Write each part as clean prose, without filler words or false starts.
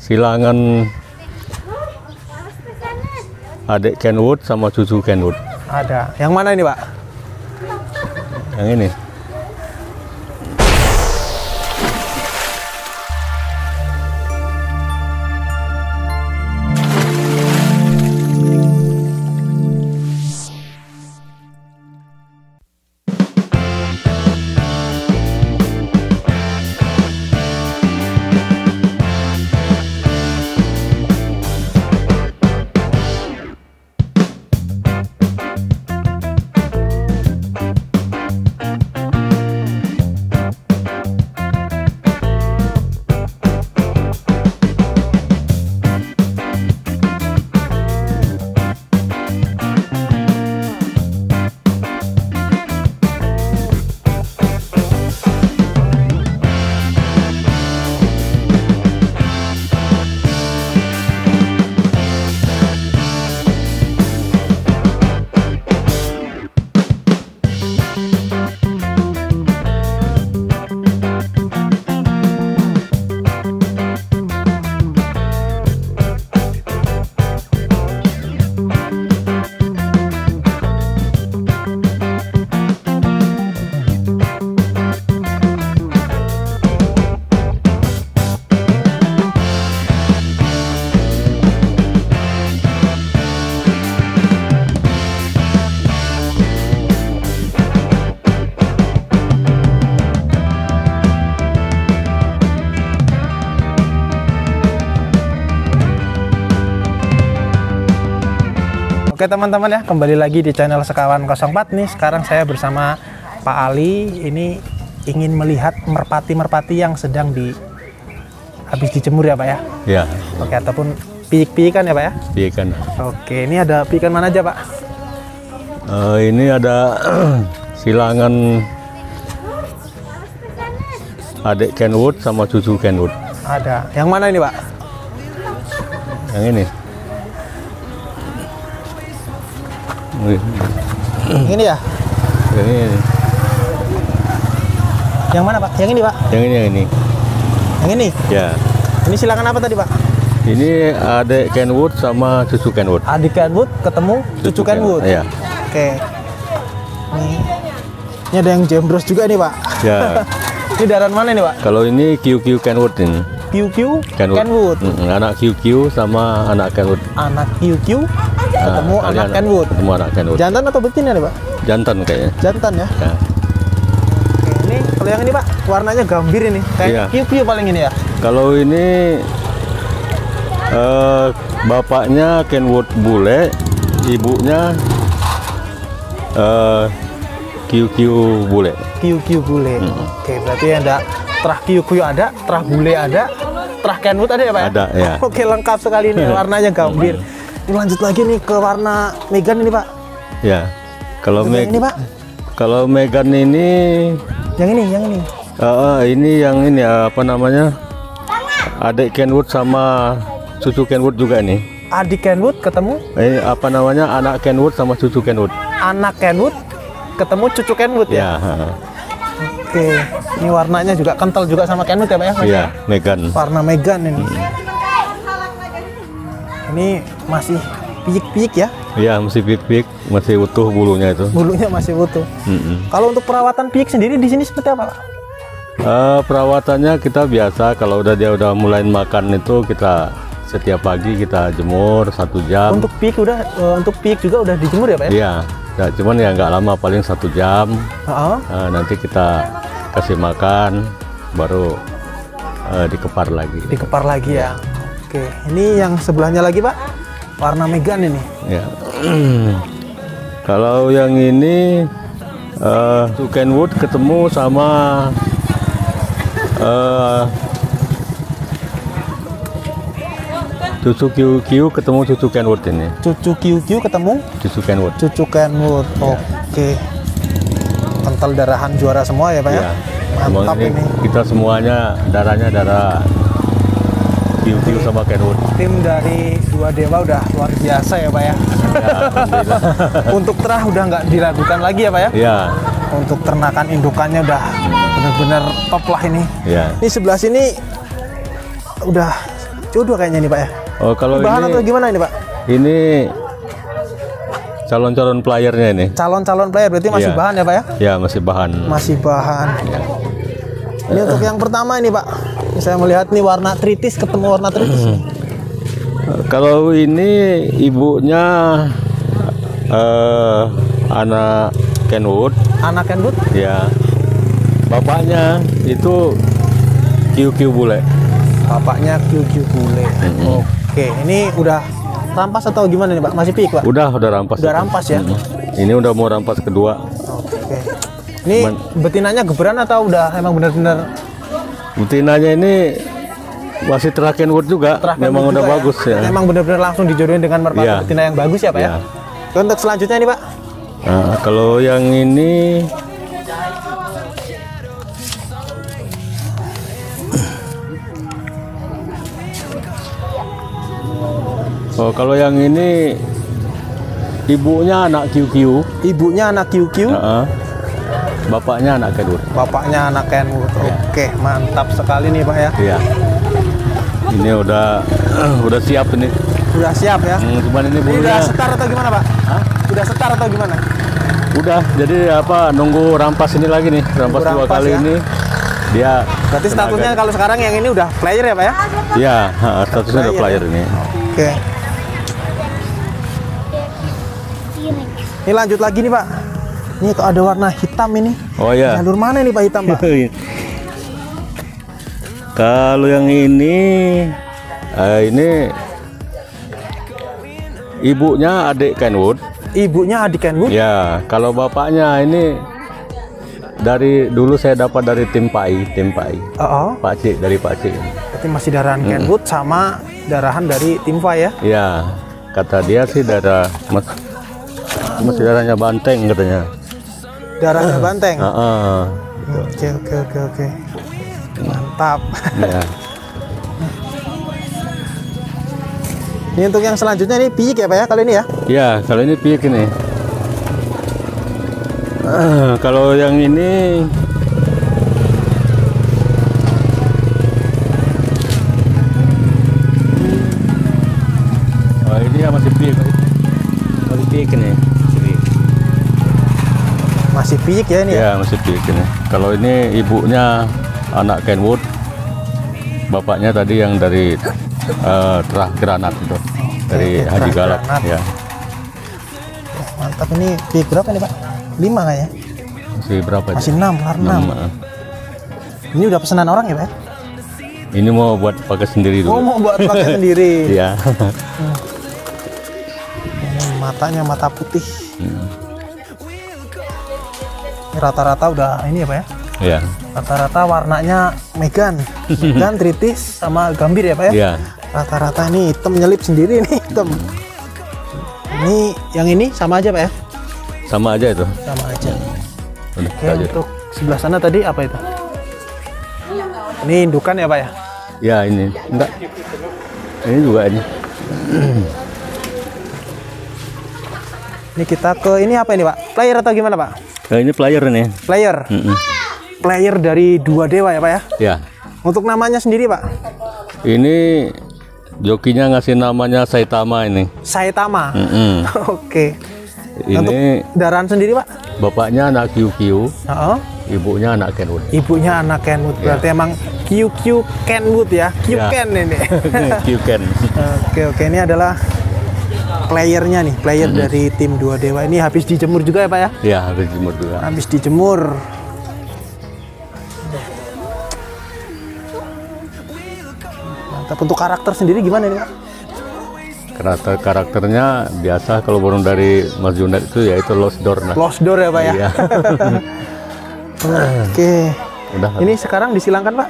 silangan adik Kenwood sama cucu Kenwood. Ada. Yang mana ini, Pak? Yang ini. Oke teman-teman ya, kembali lagi di channel Sekawan 04 nih. Sekarang saya bersama Pak Ali. Ini ingin melihat merpati-merpati yang sedang habis dijemur ya Pak ya? Ya. Oke, ataupun piik-piikan ya Pak ya? Piikan. Oke, ini ada piikan mana aja Pak? Ini ada silangan adik Kenwood sama cucu Kenwood. Ada. Yang mana ini Pak? Yang ini. Ini ya? Yang ini. Yang mana Pak? Yang ini Pak? Yang ini, yang ini. Yang ini? Ya. Ini silangan apa tadi Pak? Ini adik Kenwood sama cucu Kenwood. Adik Kenwood ketemu cucu Kenwood. Iya. Oke. Ini ada yang jembros juga nih Pak. Ya. Ini daran mana nih Pak? Kalau ini QQ Kenwood ini. QQ Kenwood. Anak QQ sama anak Kenwood. Anak QQ ketemu anak Kenwood. Ketemu anak Kenwood. Jantan atau betina nih Pak? Jantan kayaknya. Jantan ya. Ya. Oke, ini kalau yang ini Pak, warnanya gambir ini. Kayak Iya. QQ paling ini ya. Kalau ini bapaknya Kenwood bule, ibunya QQ bule. QQ bule. Oke, berarti ada terah QQ ada, terah bule ada, terah Kenwood ada ya Pak ya? Ada ya. Oke, lengkap sekali ini, warnanya gambir. Ini lanjut lagi nih ke warna Megan ini Pak. Ya. Kalau Ini Pak. Kalau Megan ini Yang ini. ini yang ini apa namanya? Adik Kenwood sama cucu Kenwood juga nih. Adik Kenwood ketemu Ini apa namanya? Anak Kenwood sama cucu Kenwood. anak Kenwood ketemu cucu Kenwood ya. Ya. Oke, ini warnanya juga kental juga sama Kenwood ya Pak ya? Mas? Iya, Megan. Warna Megan ini. Ini masih piik-piik ya? Iya, masih pik-pik, masih utuh bulunya itu. Bulunya masih utuh. Kalau untuk perawatan piik sendiri di sini seperti apa Pak? Perawatannya kita biasa, kalau dia udah mulai makan itu kita setiap pagi kita jemur 1 jam. Untuk piik juga udah dijemur ya Pak ya? Iya, ya, cuman ya nggak lama, paling 1 jam. Nanti kita kasih makan, baru dikepar lagi. Dikepar lagi ya. Oke, ini yang sebelahnya lagi Pak, warna Megan ini. Ya. Kalau yang ini Kenwood ketemu sama cucu QQ ketemu cucu Kenwood ini. Cucu QQ ketemu Cucu Kenwood. cucu Kenwood. Ya. Oke. Kental darahan juara semua ya Pak ya? Ya. Emang Mantap ini. kita semuanya darahnya darah QQ sama Kenwood. Tim dari Dua Dewa udah luar biasa ya Pak ya? Ya, alhamdulillah. Untuk terah udah nggak diragukan lagi ya Pak ya? Ya. Untuk ternakan indukannya udah bener-bener top lah ini. Ya. Ini sebelah sini udah jodoh kayaknya nih Pak ya. Oh, kalau bahan ini, atau gimana ini Pak? Ini calon-calon playernya ini. Calon-calon player berarti masih bahan ya Pak ya? Ya, masih bahan. Masih bahan. Ya. Ini untuk yang pertama ini Pak. Ini saya melihat nih warna tritis ketemu warna tritis. Kalau ini ibunya anak Kenwood. Anak Kenwood? Ya. Bapaknya itu QQ bule. Bapaknya QQ bule. Oke, ini udah rampas atau gimana nih Pak? Masih piik Pak? Udah rampas. Udah rampas ya? Ini udah mau rampas kedua. Oke. Ini betinanya geberan atau udah emang benar-benar? Betinanya ini masih terakhir Kenwood juga. Memang udah bagus ya. Memang benar-benar langsung dijodohin dengan merpati betina yang bagus ya Pak ya? Untuk selanjutnya nih Pak? Nah, kalau yang ini kalau yang ini ibunya anak QQ. Ibunya anak QQ. Bapaknya anak Kenwood. Bapaknya anak Kenwood. Oke, mantap sekali nih Pak ya. Iya. Ini udah siap ini. Udah siap ya. Cuman ini bulunya. Udah setar atau gimana Pak? Hah? Udah setar atau gimana? Udah. Jadi nunggu rampas ini lagi nih. Rampas dua kali ya? Ini. Dia. Berarti statusnya kalau sekarang yang ini udah player ya Pak ya? Iya, statusnya udah player ini. Oke. Ini lanjut lagi nih Pak. Ini kok ada warna hitam ini. Oh iya. Jalur mana nih Pak hitam Pak? Kalau yang ini ibunya adik Kenwood. Ibunya adik Kenwood? Ya, kalau bapaknya ini dari dulu saya dapat dari tim Pai. Pak Cik, dari Pak Cik. Berarti masih darahan Kenwood sama darahan dari tim Pai ya? Iya, kata dia sih masih darahnya banteng katanya. Darahnya banteng? Gitu. Oke. Mantap. Ya. Ini untuk yang selanjutnya ini piik ya Pak ya kali ini ya? Ya, kalau ini piik ini. Kalau yang ini ini ya masih piik. Masih piik ini. Masih piik ya ini ya? Ya, masih piik ini. Kalau ini ibunya anak Kenwood. Bapaknya tadi yang dari Terah Granat itu. Dari Haji Galak ya. Mantap, ini piik berapa nih Pak? 5 kayaknya? Masih berapa? Masih 6, lar 6. Ini udah pesanan orang ya Pak? Ini mau buat pakai sendiri dulu. Oh, mau buat pakai sendiri. Iya. Ini matanya mata putih. Rata-rata udah ini ya Pak ya? Iya. Rata-rata warnanya Megan tritis sama gambir ya Pak ya? Iya. Rata-rata ini hitam nyelip sendiri nih hitam. Ini yang ini sama aja Pak ya? Sama aja itu. Sama aja. Udah, oke, untuk sebelah sana tadi apa itu? Ini indukan ya Pak ya? Ya ini. Enggak. Ini juga ini. Ini kita ke ini apa ini Pak? Player atau gimana Pak? Nah, ini player nih. Player. Player dari Dua Dewa ya Pak ya? Ya. Untuk namanya sendiri Pak? Ini jokinya ngasih namanya Saitama ini. Saitama. Oke. Ini untuk darahan sendiri Pak? Bapaknya anak QQ. Ibunya anak Kenwood. Ibunya anak Kenwood. Berarti emang QQ Kenwood ya? Q-Ken ini. Q-Ken. Oke, ini adalah playernya nih, player dari tim Dua Dewa. Ini habis dijemur juga ya Pak ya? Iya, habis dijemur juga. Habis dijemur. Mantap. Untuk karakter sendiri gimana nih Pak? Karakternya biasa kalau burung dari Mas Junet itu yaitu lost door. Lost door ya Pak ya? Iya. Oke. Udah. Ini sekarang disilangkan Pak?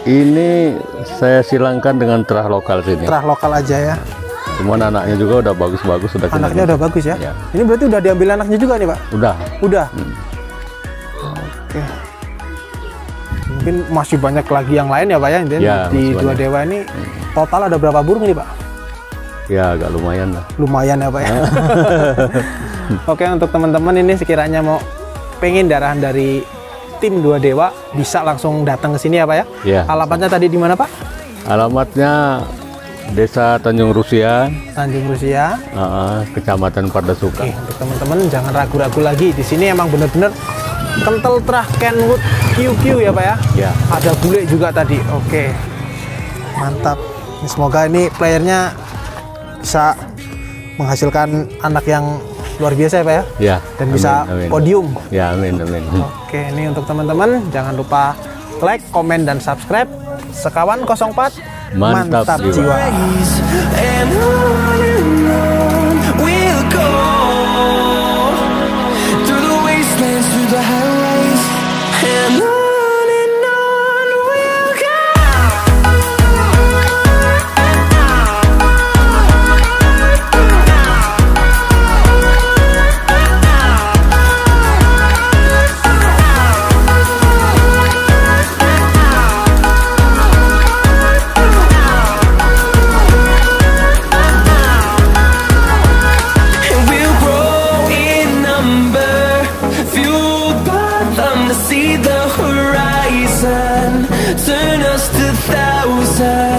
Ini saya silangkan dengan terah lokal sini. Terah lokal aja ya. Cuman anaknya juga udah bagus-bagus, sudah. Anaknya udah bagus ya? Ya. Ini berarti udah diambil anaknya juga nih Pak? Udah. Udah. Oke. Mungkin masih banyak lagi yang lain ya Pak ya? Ya, di Dua Dewa ini total ada berapa burung ini Pak? Ya agak lumayan lah. Lumayan ya Pak ya. Oke, untuk teman-teman ini sekiranya mau pengen darahan dari tim Dua Dewa bisa langsung datang ke sini ya Pak ya? Iya. Alamatnya tadi di mana Pak? Alamatnya Desa Tanjung Rusia, Tanjung Rusia. Kecamatan Pardasuka. Oke, untuk teman-teman jangan ragu-ragu lagi. Di sini emang bener-bener kental terah Kenwood QQ ya Pak ya? Ya. Ada bule juga tadi. Oke, mantap. Semoga ini playernya bisa menghasilkan anak yang luar biasa ya Pak ya? Ya. Dan bisa amin. podium. Ya, amin, amin. Oke, ini untuk teman-teman jangan lupa like, komen, dan subscribe. Sekawan 04 Mantap jiwa. And on we'll go, through the wastelands, through the highways, and on we'll go. See the horizon, turn us to thousands.